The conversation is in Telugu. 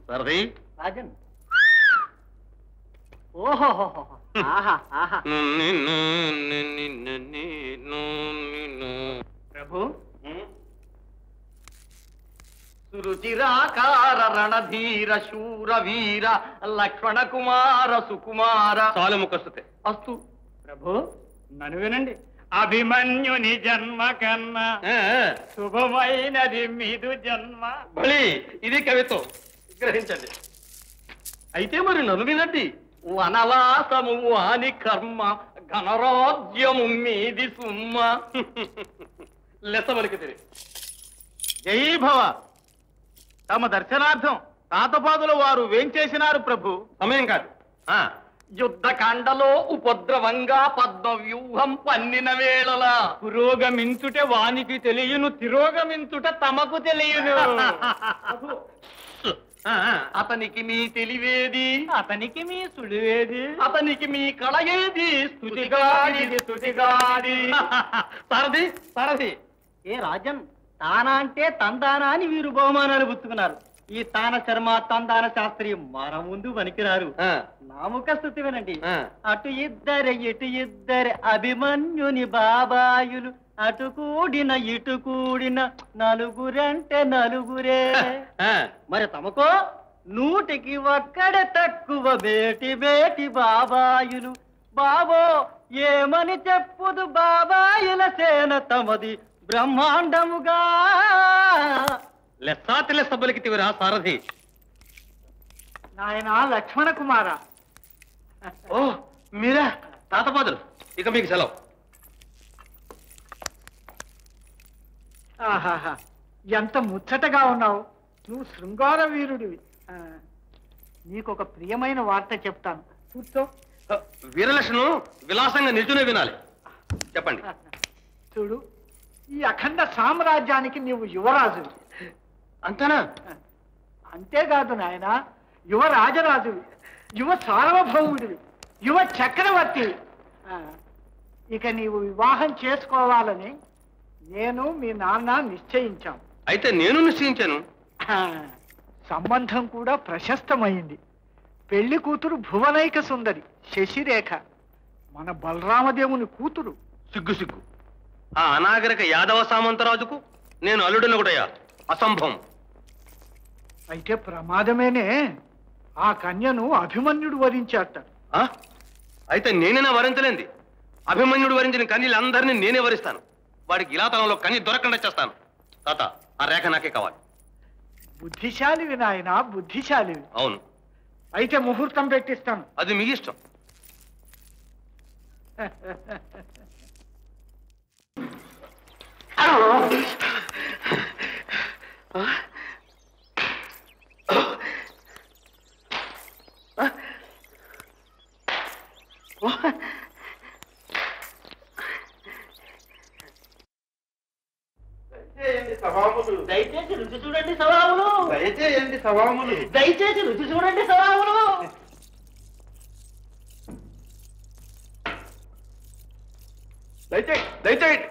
సరది రాజన్ ఓహో ఆహా ఆహా ప్రభు సురుచిరాకార రణధీర శూర వీర లక్ష్మణ కుమార సుకుమార చాలు ముఖస్తుతే అస్తు ప్రభు నన్ను వినండి అభిమన్యుని జన్మ కన్నా శుభమైనది మీదు జన్మ బలి ఇది కవిత్వం గ్రహించండి. అయితే మరి నన్ను వినండి. వనవాసము వాని కర్మ ఘనరాజ్యము మీది సుమ్మ లెస్సమలికి తెలియదు. జై భవ తమ దర్శనార్థం తాతపాదుల వారు వేంచేసినారు ప్రభు. సమయం కాదు. యుద్ధకాండలో ఉపద్రవంగా పద్మ వ్యూహం పన్నిన వేళలా పురోగమించుట వానికి తెలియను, తిరోగమించుట తమకు తెలియను. అతనికి మీ తెలివేది, అతనికి మీ సుడివేది, అతనికి మీ కళయేది, స్తుతిగాది స్తుతిగాది. సారథి సారథి ఏ రాజన్ తానా అంటే తందానా అని వీరు బహుమానాలు పుచ్చుకున్నారు. ఈ తాన శర్మ తందాన శాస్త్రి మన ముందు పనికిరారు. నాముక స్థుతి వినండి. అటు ఇద్దరు ఇటు ఇద్దరు అభిమన్యుని బాబాయులు, అటు కూడిన ఇటు కూడిన నలుగురంటే నలుగురే. మరి తమకో నూటికి ఒక్కడే తక్కువ బేటి బేటి బాబాయులు. బాబో ఏమని చెప్పుదు బాబాయుల సేన తమది బ్రహ్మాండముగా. లెస్సాతి లెస్స పలికితివిరా సారథి. నాయన లక్ష్మణ కుమార. ఓ మీరా తాతపాదులు, ఇక మీకు సెలవు. ఆహాహా ఎంత ముచ్చటగా ఉన్నావు. నువ్వు శృంగార వీరుడివి. నీకొక ప్రియమైన వార్త చెప్తాను, కూర్చో. వీరలక్ష్మణు విలాసంగా నిల్చునే వినాలి. చెప్పండి. చూడు, ఈ అఖండ సామ్రాజ్యానికి నీవు యువరాజువి. అంతేనా? అంతేకాదు నాయన, యువ రాజరాజువి, యువ సార్వభౌముడివి, యువ చక్రవర్తివి. ఇక నీవు వివాహం చేసుకోవాలని నేను మీ నాన్న నిశ్చయించాం. అయితే నేను నిశ్చయించాను. సంబంధం కూడా ప్రశస్తమైంది. పెళ్లి కూతురు భువనైక సుందరి శశిరేఖ, మన బలరామదేవుని కూతురు. సిగ్గు సిగ్గు. ఆ అనాగరిక యాదవ సామంతరాజుకు నేను అల్లుడిని కూడా అసంభవం. అయితే ప్రమాదమేనే. ఆ కన్యను అభిమన్యుడు వరించాట. అయితే నేనేనా వరించలేంది? అభిమన్యుడు వరించిన కన్యలందరినీ నేనే వరిస్తాను. వాడికి ఇలాతనంలో కన్య దొరకకుండా చేస్తాను. తాత, ఆ రేఖ నాకే కావాలి. బుద్ధిశాలివి నాయన, బుద్ధిశాలివి. అవును. అయితే ముహూర్తం పెట్టిస్తాను. అది మీ ఇష్టం. దయచేసి రుచి చూడండి సవాములు. దయచేయండి సవాములు. దయచేసి రుచి చూడండి సవాములు. దయచేయండి.